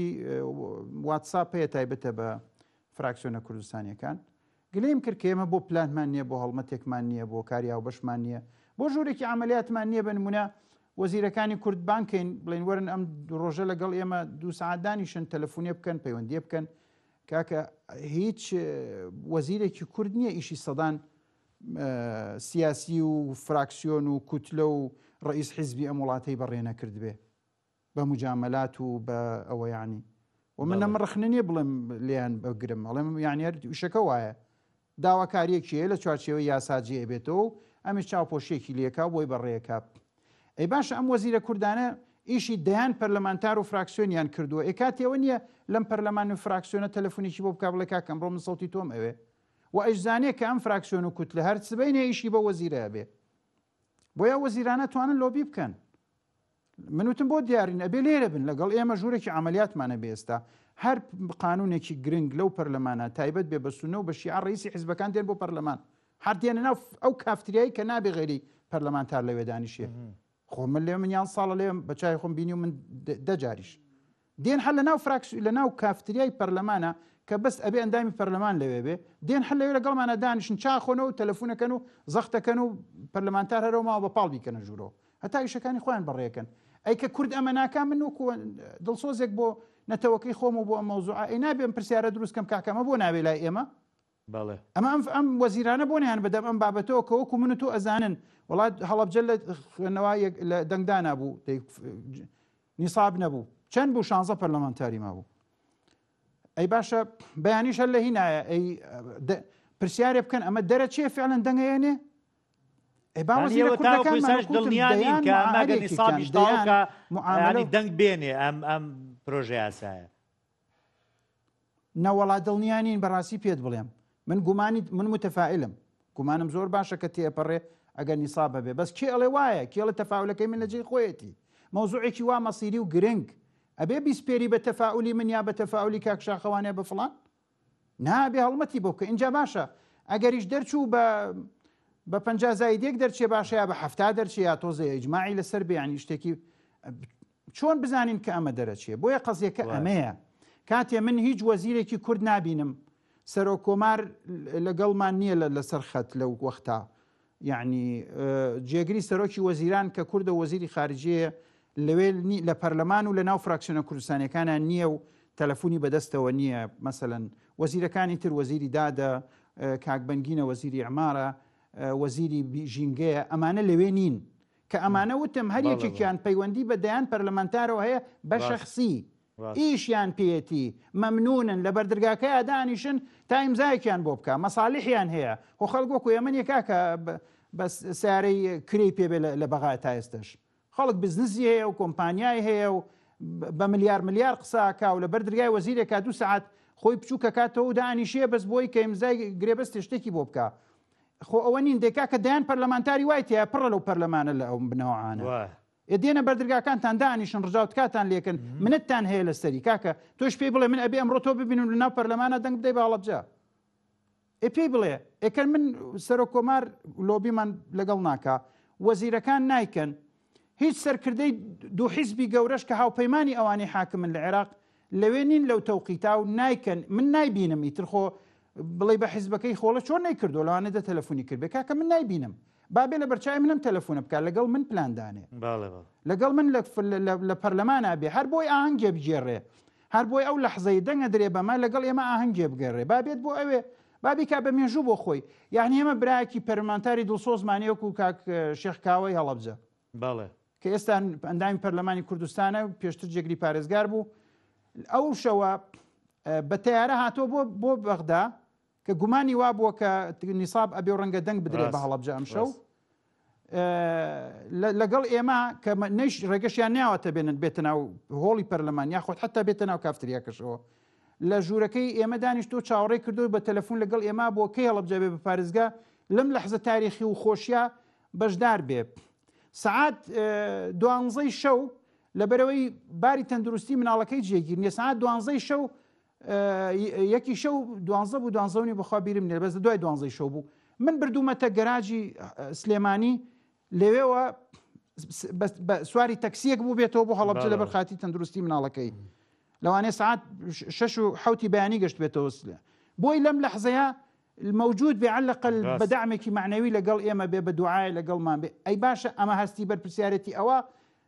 واتساپ هەیە تایبەتە بە فراکسیۆنە کوردستانیەکان گلەیم کرد کە ئێمە بۆ پلانمان نییە بۆ هەڵمەتێکمان نییە بۆ کاریا و بەشمان نییە بۆ ژوورێکی عملیاتمان نییە بە نمونە وەزیرەکانی کورد بانکەین بڵین وەرن ئەم ڕۆژە لەگەڵ ئێمە 2 ساعات دانیشن تەلەفۆنێ بکەن پەیوەندی بکەن کاکە هیچ وەزیرێکی کورد نییە ئیشی سەدان سیاسی و فراکسیۆن و کوتلە و ڕئیس حیزبی ئەم وڵاتەی بەڕێ نەکرد بێ بە مجاملات و بە ئەوە یعنی و من نەمڕخننیە بڵێم لیان بەگرم ئەڵێم یانی وشەکە وایە داواکاریەکیە لە چوارچێوەی یاساجی ئەبێتەوە ئەمی چاوپۆشیێکی لێکا بۆی بەڕێەکە. ئەی باشە ئەم وەزیرە کوردانە ئیشی دەیان پەرلەمانتار و فراکسیۆنیان کردووە ئێکاتێوە نییە لەم پەرلەمان و فراکسیۆنە تەلەفۆنێکی بۆ بک بڵێ کاکەم ڕۆ من سەڵتی تۆم ئەوێ و ئەشزانێ کە ئەم فراکسیۆن و کوت لە هەر سبەینێ ئیشی بە وەزیرە بێ بۆیە وەزیرانە توانن لۆبی بکەن. منوتم بۆ دیارین ئەبێ لێرە بن لەگەڵ ئێمە ژوورێکی عملیاتمانە بێستا هەر قانونێکی گرنگ لەو پەرلەمانە تایبەت بێ بە سونە و بە شیعە ڕئیسی حیزبەکان دێن بۆ پەرلەمان هەر دێنە ناو ئەو کافتریایی کە نابێ غێری پەرلەمانتار لەوێ دانیشێ. خۆ من لێ منیان ساڵە لێم بە چای خۆم بینی و من دەجاریش دێن هەر لە ناو کافتریای پەرلەمانە کە بەس ئەبێ ئەندامی پەرلەمان لەوێ بێ دێن هەر لەوێ لەگەڵمانە دانیشن چاخۆنە و تەلەفۆنەکەن و زەختەکەن و پەرلەمانتار هەرەوە ماوە بە پاڵ بیکەنە ژوورەوە هەتا ئیشەکانی خۆیان بەڕێکن. ئەی کە کورد ئەمە ناکام من وەکو دڵسۆزێک بۆ نەتەوەکەی خۆم و بۆ ئەم مەوزوعە ئەی نابێم پرسیارە دروستکەم کاکەمە بۆ ناوێ لای ئێمە ئەمە ئەم وەزیرانە بۆنیان بدەم ئەم بابەتەوە کە وەکو من و تۆ ئەزانن وڵات هەڵەبجە لە خوێندنەوەی لە دەنگدا نبوو نیساب نەبوو چەند بوو 16 پەرلەمانتاری مابوو. ئەی باشە بەیانیش هەر لە هینایە ئەی پرسیارێ بکەن ئەمە دەرەچێ فعلەن دەنگەیەنێ دڵنیانین کە ئەمەگە نیسابیش تاوکە معاملەی دەنگ بێنێ ئەم پرۆژە یاسایە نەوەڵا دڵنیانین بەڕاستی پێت بڵێم من متەفائلم گومانم زۆر باشە کە تێپەڕێ ئەگەر نیساب بێ بەس کێ ئەڵێ وایە کێڵە تەفاعولەکەی من لەجێی خۆیەتی مەوزوعێکی وا مەسیری و گرنگ ئەبێ بیسپێری بە تەفاعولی من یا بە تەفاعولی کاکشاخەوانێ بە فڵان نابێ هەڵمەتی بۆ بکە اینجا باشە ئەگەریش دەرچوو بە 50 زایدێک دەرچێ باشە یا بە 70 دەرچێ یا تۆزە ئیجماعی لەسەر بێ ینی شتێکی چۆن بزانین کە ئەمە دەرەچێ بۆیە قەزیەکە ئەمەیە کاتێ من هیچ وەزیرێکی کورد نبینم سەرۆکۆمار لەگەڵمان نییە لەسەر خەت لەو وەختا یعنی جێگری سەرۆکی وەزیران کە کوردە وەزیری خارجەیە لەوێ لە پەرلەمان و لە ناو فراکسیۆنە کوردستانیەکانیان نییە و تەلەفۆنی بەدەستەوە نییە مەسەلەن وەزیرەکانی تر وەزیری دادە کاکبەنگینە وەزیری عمارە وەزیری ژینگەیە ئەمانە لەوێ نین کە ئەمانە وتم هەر یەکێکیان پەیوەندی بە دەیان پەرلەمانتارەوە هەیە بە شەخسی ئیشیان پێێتی مەمنونن لە بەردرگاکەی ئادانیشن تا ئیمزایەکیان بۆ بکە مەساڵحیان هەیە خۆ خەڵک وەکو ئێمە یەکاکە بە سیارەی کری پێبێ لە بەغای تا ئێستش خەڵک بزنسی هەیە و کۆمپانیای هەیە و بە ملیار قساکە و لە بەردرگای وەزیرێکا 2 سەعات خۆی بچووکە کاتەوە و دانیشیە بەس بۆی کە ئیمزای گرێبەست شتێکی بۆ بکە خۆ ئەوە نین دێکا کە دەیان پەرلەمانتاری وای تێ پڕە لەو پەرلەمانە لە ئەو بنەوەعانە دێنە بەردرگاکانتان دانیشن ڕژاوتکاتان لێکن منتتان هەیە لەسەری کاکە تۆش پێی بڵێ من ئەبێ ئەمڕۆ تۆ ببینم لە ناو پەرلەمانە دەنگ بدەی بە هەڵەبجە پێی بڵێ ئەکەن من سەرۆکۆمار لۆبیمان لەگەڵ ناکە وەزیرەکان نایکەن هیچ سەرکردەی دوو حیزبی گەورەش کە هاوپەیمانی ئەوانی حاکمن لە عێراق لەوێ نین لەو تەوقیتا و نایکەن من نایبینم ئیتر خۆ بڵێ بە حیزبەکەی خۆڵە چۆن نەیکردو لەوانە دە تەلەفۆنی کرد بێ کاکە من نایبینم بابێ لە بەرچای منم تەلەفۆنە بکات لەگەڵ من پلاندانێ لەگەڵ من لە پەرلەمانە بێ هەر بۆی ئاهەنگێ بگێڕێ هەر بۆی ئەو لەحزەی دەنگە درێ بەمە لەگەڵ ئێمە ئاهەنگێ بگەڕێ بابێت بۆ ئەوێ بابی کا بە مێژوو بۆ خۆی یعنی ئێمە برایەکی پەرلەمانتاری دڵسۆزمانەیەک و کاک شێخکاوەی هەڵەبجە کە ئێستا ئەندامی پەرلەمانی کوردستانە پێشتر جێگری پارێزگار بوو ئەو شەوە بە تەیارە هاتۆ بۆ بەغدا کە گومانی وا بووە کە نیساب ئەبێ ڕەنگە دەنگ بدرێ بە هەڵەبجە ئەم شەو لەگەڵ ئێمە کە نەیش ڕێگەشیان ناوەتە بێنن بێتە ناو هۆڵی پەرلەمان یاخۆت حتا بێتە ناو کافتریاکەشەوە لە ژوورەکەی ئێمە دانیشتۆ چاوەڕێ کردو بە تەلەفۆن لەگەڵ ئێمە بۆ کەی هەڵەبجە بێ بە پارێزگا لەم لەحزە تاریخی و خۆشیە بەشدار بێ سعات 12 شەو لەبەرەوەی باری تەندروستی مناڵەکەی جێگیرنیە سعات 12 شەو یەکی شەو 12 بوو 12 بەخوا بیرم نێ بەس دوای 12 شەو بوو من بردوومەتە گەراجی سلێمانی لەوێەوە سواری تەکسیەک بوو بێتەوە بۆ هەڵەبجە لەبەر خاتی تەندروستی مناڵەکەی لەوانەیە سعات 6 و 7 بەیانی گەشت بێتەوە بۆی لەم لەحزەیە الموجود بێعلەقل بە دەعمێکی معنەوی لەگەڵ ئێمە بێ بە دوعای لەگەڵمان بێ ئەی باشە ئەمە هەستی بەرپرسیارەتی ئەوە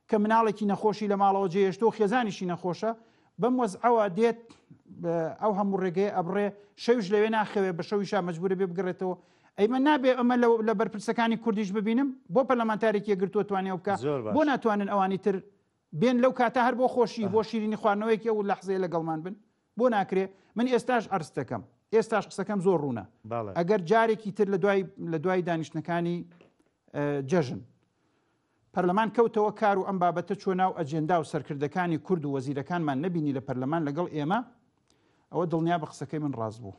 کە مناڵێکی نەخۆشی لە ماڵەوە جێهێشتۆ خێزانیشی نەخۆشە بەم وەزعەوە دێت ئەو هەموو ڕێگەی ئەبڕێ شەویش لەوێ ناخەوێ بە شەویشا مەجبورە بێ بگڕێتەوە ئەیمە نابێ ئەمە لە بەرپرسەکانی کوردیش ببینم بۆ پەرلەمانتارێکی گرتووە توانێ بکە بۆ ناتوانن ئەوانی تر بێن لەو کاتە هەر بۆ خۆشی بۆ شیرینی خواردنەوەیەکی ئەو لەحزەیە لەگەڵمان بن بۆ ناکرێ من ئێستاش ئەرز دەکەم ئێستاش قسەکەم زۆر ڕوونە ئەگەر جارێکی تر لە دوای دانیشتەکانی جەژن پەرلەمان کەوتەوە کار و ئەم بابەتە چۆ ناو ئەجێندا و سەرکردەکانی کورد و وەزیرەکانمان نەبینی لە پەرلەمان لەگەڵ ئێمە ئەوە دڵنیا بە قسەکەی من ڕاست بوو.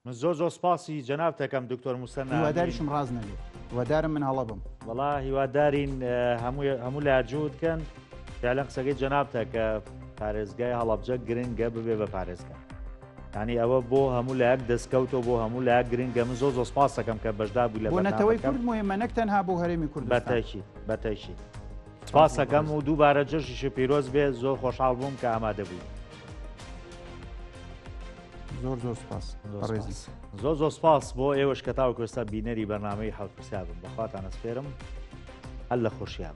من زۆر سپاسی جەناب دەکەم دکتۆر موسە نامی هیواداریشم ڕاز نەبێت هیوادارم من هەڵە بم وەڵا هیوادارین هەموو لە جوود بکەن فعلا قسەکەی جەنابتە کە پارێزگای هەڵەبجە گرنگە ببێ بە پارێزگا ینی ئەوە بۆ هەموو لایەک دەستکەوتەوە بۆ هەموو لایەک گرنگە من زۆر سپاس دەکەم کە بەشدا بووی لە بۆ نەتەوەی کورد مهمە نەک تەنها بۆ هەرێمی کوردستان بەتەشی سپاس دەکەم و دووبارە جەژنیش پیرۆز بێ زۆر خۆشحاڵ بووم کە ئامادە بووی زۆر سپاس زۆر سپاس بۆ ئێوەش کە تاوە کوێستا بینەری بەرنامەی حەوت پرسیار بن بەخواتان ئەسپێرم هەر لە خۆشییان